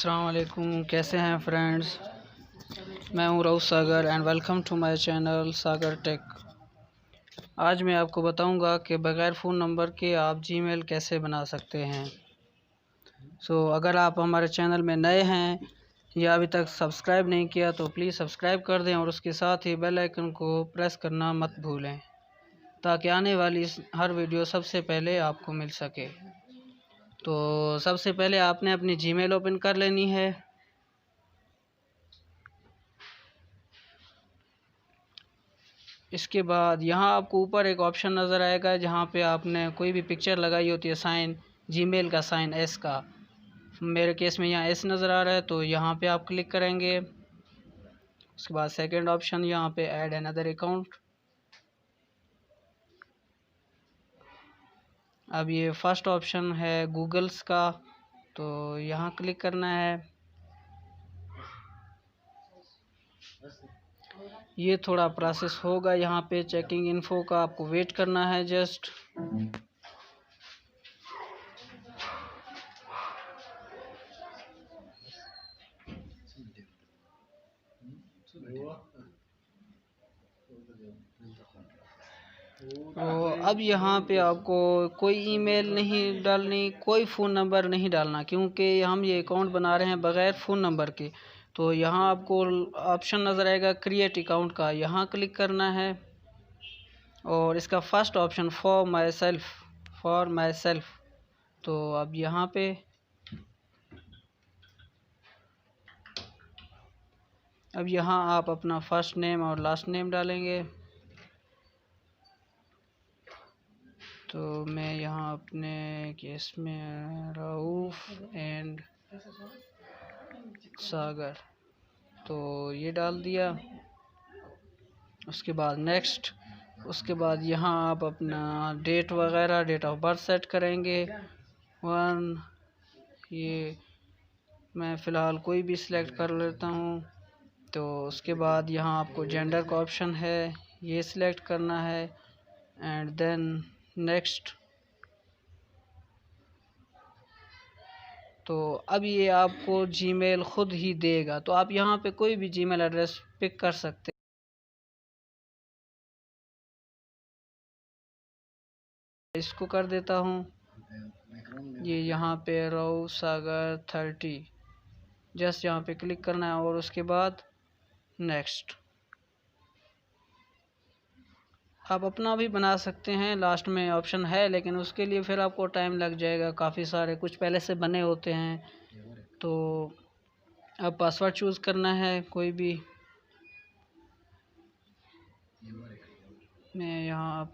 अस्सलाम वालेकुम, कैसे हैं फ्रेंड्स। मैं हूं Rauf Sagar and welcome to my channel Sagar tech. आज मैं आपको बताऊंगा कि बग़ैर फ़ोन नंबर के आप जीमेल कैसे बना सकते हैं। अगर आप हमारे चैनल में नए हैं या अभी तक सब्सक्राइब नहीं किया तो प्लीज़ सब्सक्राइब कर दें और उसके साथ ही बेल आइकन को प्रेस करना मत भूलें, ताकि आने वाली हर वीडियो सबसे पहले आपको मिल सके। तो सबसे पहले आपने अपनी जीमेल ओपन कर लेनी है। इसके बाद यहाँ आपको ऊपर एक ऑप्शन नज़र आएगा जहाँ पे आपने कोई भी पिक्चर लगाई होती है, साइन जीमेल का साइन एस का। मेरे केस में यहाँ एस नज़र आ रहा है तो यहाँ पे आप क्लिक करेंगे। उसके बाद सेकंड ऑप्शन यहाँ पे ऐड अनदर अकाउंट। अब ये फर्स्ट ऑप्शन है गूगल्स का, तो यहाँ क्लिक करना है। ये थोड़ा प्रोसेस होगा, यहाँ पे चेकिंग इन्फो का आपको वेट करना है जस्ट। तो अब यहाँ पे आपको कोई ईमेल नहीं डालनी, कोई फ़ोन नंबर नहीं डालना, क्योंकि हम ये अकाउंट बना रहे हैं बग़ैर फ़ोन नंबर के। तो यहाँ आपको ऑप्शन नज़र आएगा क्रिएट अकाउंट का, यहाँ क्लिक करना है और इसका first option for my self. तो अब यहाँ पे आप अपना फर्स्ट नेम और लास्ट नेम डालेंगे। तो मैं यहाँ अपने केस में रऊफ़ एंड सागर तो ये डाल दिया। उसके बाद नेक्स्ट। उसके बाद यहाँ आप अपना डेट वगैरह, डेट ऑफ बर्थ सेट करेंगे 1। ये मैं फ़िलहाल कोई भी सिलेक्ट कर लेता हूँ। तो उसके बाद यहाँ आपको जेंडर का ऑप्शन है, ये सिलेक्ट करना है एंड देन नेक्स्ट। तो अब ये आपको जीमेल ख़ुद ही देगा, तो आप यहाँ पे कोई भी जीमेल एड्रेस पिक कर सकते हैं। इसको कर देता हूँ, ये यहाँ पे रऊफ़ सागर 30, जस्ट यहाँ पे क्लिक करना है और उसके बाद नेक्स्ट। आप अपना भी बना सकते हैं, लास्ट में ऑप्शन है, लेकिन उसके लिए फिर आपको टाइम लग जाएगा, काफ़ी सारे कुछ पहले से बने होते हैं। तो अब पासवर्ड चूज़ करना है कोई भी। मैं यहाँ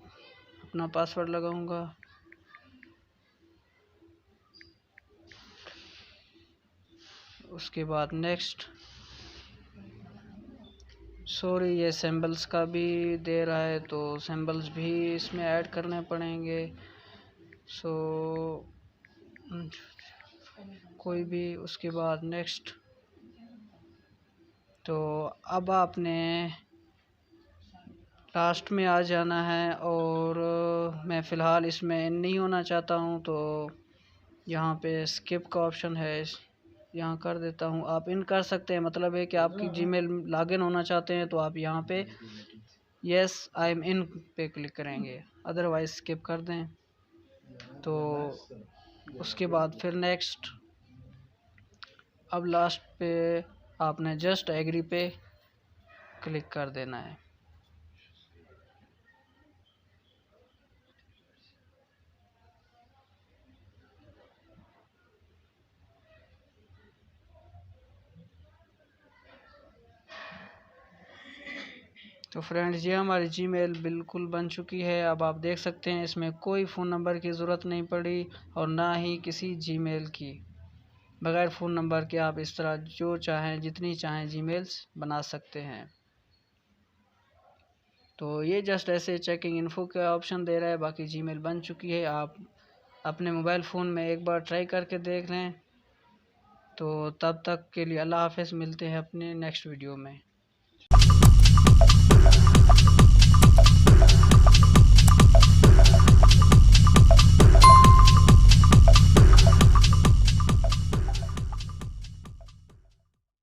अपना पासवर्ड लगाऊंगा। उसके बाद नेक्स्ट। सॉरी, ये सिंबल्स का भी दे रहा है तो सिंबल्स भी इसमें ऐड करने पड़ेंगे। कोई भी। उसके बाद नेक्स्ट। तो अब आपने लास्ट में आ जाना है और मैं फ़िलहाल इसमें नहीं होना चाहता हूँ, तो यहाँ पे स्किप का ऑप्शन है, यहाँ कर देता हूँ। आप इन कर सकते हैं, मतलब है कि आपकी जीमेल लॉगिन होना चाहते हैं तो आप यहाँ पे यस आई एम इन पे क्लिक करेंगे, अदरवाइज़ स्किप कर दें। तो उसके बाद फिर नेक्स्ट। अब लास्ट पे आपने जस्ट एग्री पे क्लिक कर देना है। तो फ्रेंड्स, ये हमारी जीमेल बिल्कुल बन चुकी है। अब आप देख सकते हैं इसमें कोई फ़ोन नंबर की ज़रूरत नहीं पड़ी और ना ही किसी जीमेल की। बग़ैर फ़ोन नंबर के आप इस तरह जो चाहें, जितनी चाहें जीमेल्स बना सकते हैं। तो ये जस्ट ऐसे चेकिंग इन्फो का ऑप्शन दे रहा है, बाकी जीमेल बन चुकी है। आप अपने मोबाइल फ़ोन में एक बार ट्राई करके देख लें। तो तब तक के लिए अल्लाह हाफ़िज़, मिलते हैं अपने नेक्स्ट वीडियो में।